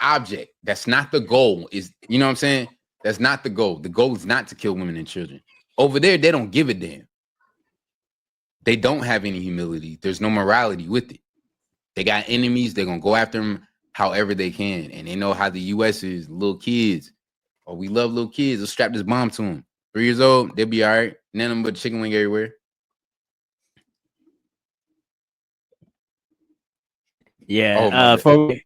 object. That's not the goal. You know what I'm saying? That's not the goal. The goal is not to kill women and children. Over there, they don't give a damn. They don't have any humility. There's no morality with it. They got enemies. They're going to go after them however they can. And they know how the U.S. is. Little kids. Oh, we love little kids. Let's strap this bomb to them. 3 years old, they'll be all right. None of them but chicken wing everywhere. Yeah. Before we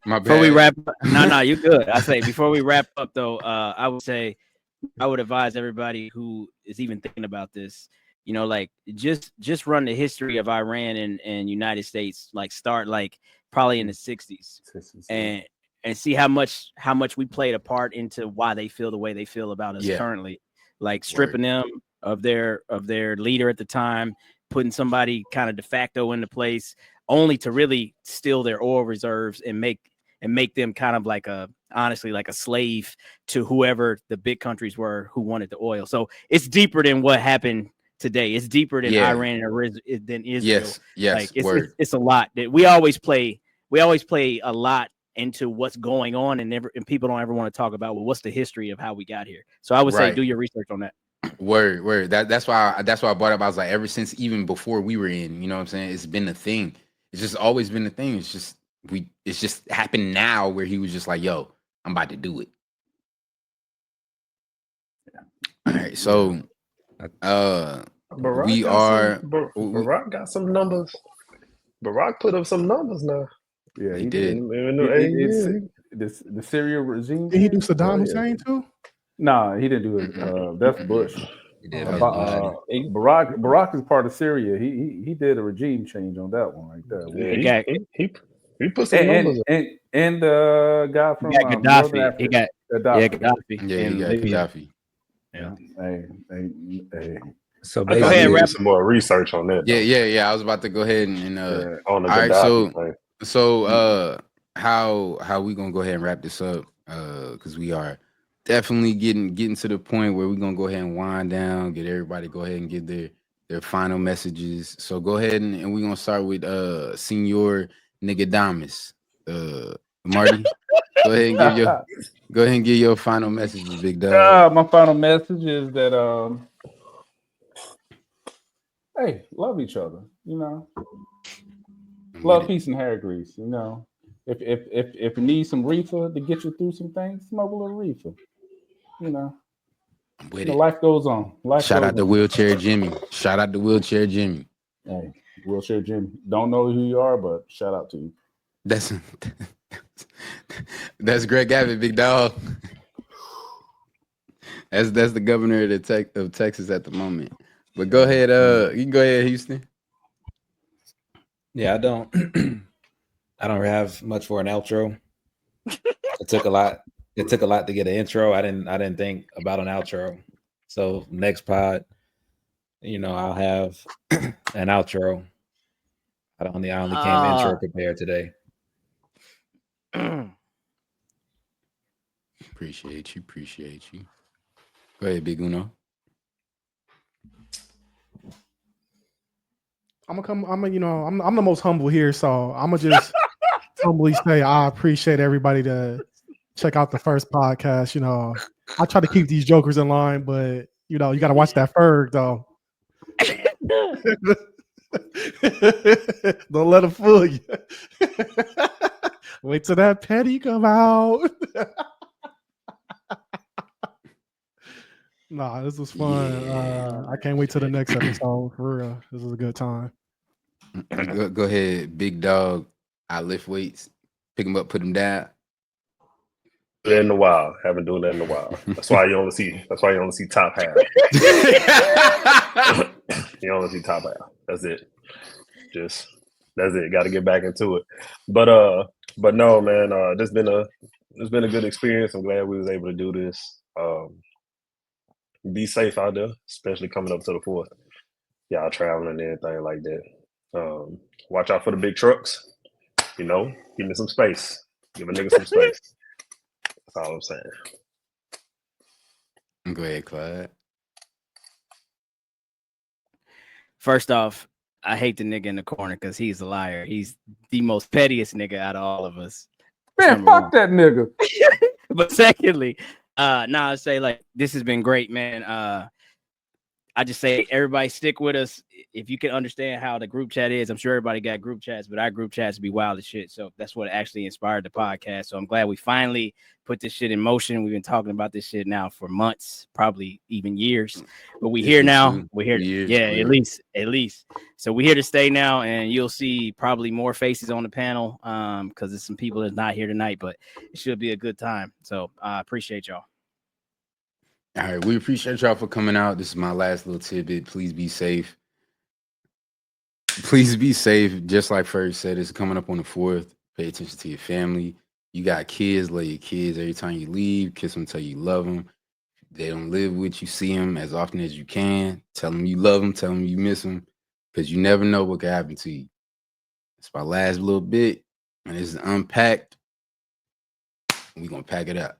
wrap up, no, you're good. I say before we wrap up though, I would advise everybody who is even thinking about this, like just run the history of Iran and United States, like start like probably in the 60s and see how much we played a part into why they feel the way they feel about us currently, like stripping them of their leader at the time, putting somebody kind of de facto into place, only to really steal their oil reserves and make them kind of like honestly like a slave to whoever the big countries were who wanted the oil. So it's deeper than what happened today. It's deeper than Iran than Israel. Yes, like it's a lot that we always play a lot into what's going on, and people don't ever want to talk about, well, what's the history of how we got here. So I would say do your research on that. Word. That's why I brought up. I was like, ever since even before we were in, you know what I'm saying? It's been a thing. It's just always been a thing. It's just happened now where he was just like, yo, I'm about to do it. All right. So Barack got some numbers. Barack put up some numbers now. Yeah, he did. The Syria regime. Did he do Saddam Hussein too? No, he didn't do it. That's Bush. Barack is part of Syria. He did a regime change on that one right there. Yeah, he put some numbers. And the guy from Gaddafi. He got Gaddafi. Yeah, he got Gaddafi. Yeah. Hey. So go ahead and wrap some more research on that. Yeah. I was about to go ahead and on the all right. So how we gonna go ahead and wrap this up? Because we are definitely getting to the point where we're gonna go ahead and wind down, get everybody go ahead and give their final messages. So go ahead and we're gonna start with Senor Nigadamus. Marty, go ahead and give your final messages, big dog. My final message is that hey, love each other, love, peace, and hair grease, if you need some reefer to get you through some things, smoke a little reefer. Life goes on. Shout out to Wheelchair Jimmy. Hey, Wheelchair Jimmy. Don't know who you are, but shout out to you. That's Greg Abbott, big dog. That's the governor of Texas at the moment. But go ahead, you can go ahead, Houston. Yeah, I don't I don't have much for an outro. It took a lot. It took a lot to get an intro. I didn't think about an outro. So next pod, I'll have an outro. I only came intro prepared today. Appreciate you. Go ahead, Big Uno. I'm the most humble here, so I'm gonna just humbly say I appreciate everybody to check out the first podcast. I try to keep these jokers in line, but you got to watch that Ferg though. Don't let them fool you. Wait till that petty come out. Nah, this was fun. Yeah. I can't wait till the next episode. For real, this was a good time. Go ahead, big dog. I lift weights, pick them up, put them down. In the wild, haven't done that in a while. That's why you only see top half. You only see top half. That's it. That's it. Got to get back into it. But no, man. It's been a good experience. I'm glad we was able to do this. Be safe out there, especially coming up to the 4th. Y'all traveling and everything like that. Watch out for the big trucks. Give me some space. Give a nigga some space. That's all I'm saying. Go ahead, Clyde. First off, I hate the nigga in the corner because he's a liar. He's the most pettiest nigga out of all of us. Man, fuck that nigga. But secondly, I say like this has been great, man. I just say everybody stick with us. If you can understand how the group chat is, I'm sure everybody got group chats, but our group chats be wild as shit. So that's what actually inspired the podcast. So I'm glad we finally put this shit in motion. We've been talking about this shit now for months, probably even years. But we're here now. We're here. Years, yeah, at least. So we're here to stay now, and you'll see probably more faces on the panel because there's some people that's not here tonight, but it should be a good time. So I appreciate y'all. All right, we appreciate y'all for coming out. This is my last little tidbit. Please be safe. Please be safe. Just like Ferg said, it's coming up on the 4th. Pay attention to your family. You got kids, love your kids every time you leave. Kiss them, tell you love them. They don't live with you. See them as often as you can. Tell them you love them. Tell them you miss them. Because you never know what could happen to you. It's my last little bit. And this is Unpacked. We're going to pack it up.